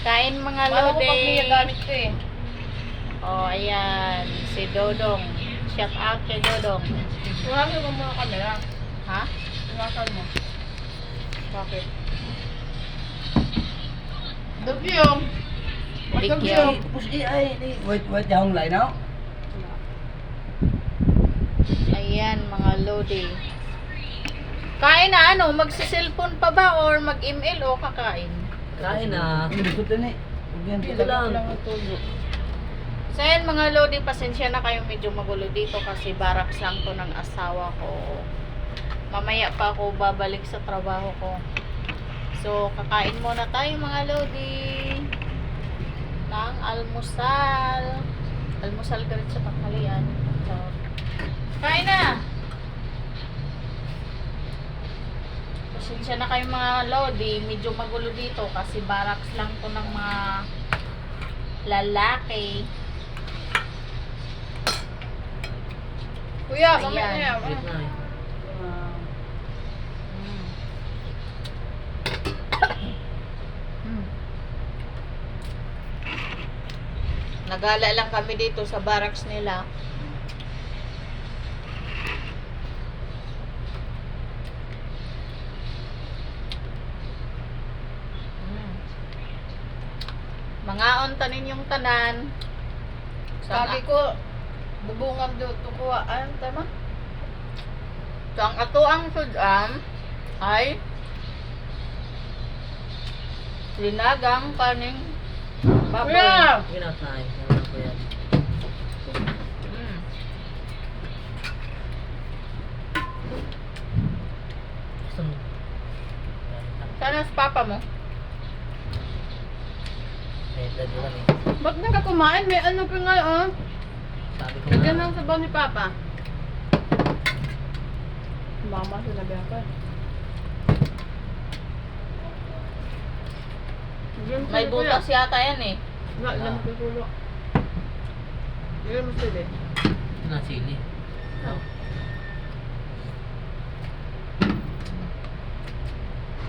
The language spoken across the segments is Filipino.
Kain mga Paano ko lodi. pag may gamit ko eh? Oh, ayan. Si Dodong. Shout out kay Dodong. Iwasan mo mga camera. Ha? Iwasan mo. Bakit? Dugyong. Dugyong. Pusi ay ni wait hong lại nó. Ayan, mga lodi. Kain na ano? Magsiselfone pa ba or mag-email o kakain? Kain na. Ini besut ni. Ujian Dito lang. So ayan mga lodi, pasensya na kayo medyo magulo dito kasi baraks lang to ng asawa ko. Mamaya pa ako babalik sa trabaho ko. So kakain muna tayo mga lodi ng almusal. Almusal ka rin sa tanghalian. So, kain na! Pasensya na kayo mga lodi, medyo magulo dito kasi baraks lang to ng mga lalaki. Kuya, Ayan. mamaya na yan. Wait na eh. Nagala lang kami dito sa barracks nila. Mangaon tanin yung tanan. Sabi ko, bubungan dito kuha. Ano, tama? So, ang ato ang sudam ay linagang kaning baboy. Kuya! Ginat na eh. Naman ko yan. Mm. Gusto mo? Sana sa papa mo? May lagi lang eh. Ba't na ka kumain? May ano pa nga, oh. Sabi ko Lagyan nga. ng sabaw ni Papa. Mama, sinabihan ko eh. May butas yata yan eh. Wala, lang ko sulo. Lagyan mo sila eh. Na sili. Oh.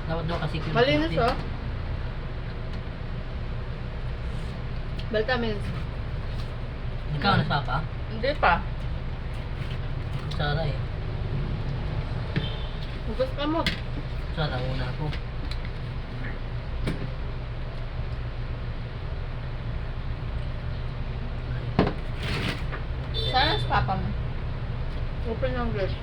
Dapat daw kasi Malinis oh. Vitamins. Ikaw na papa? Hindi pa. Sara eh. Hugas ka mo. Sara una ako. Sana sa papa mo? Open yung glass.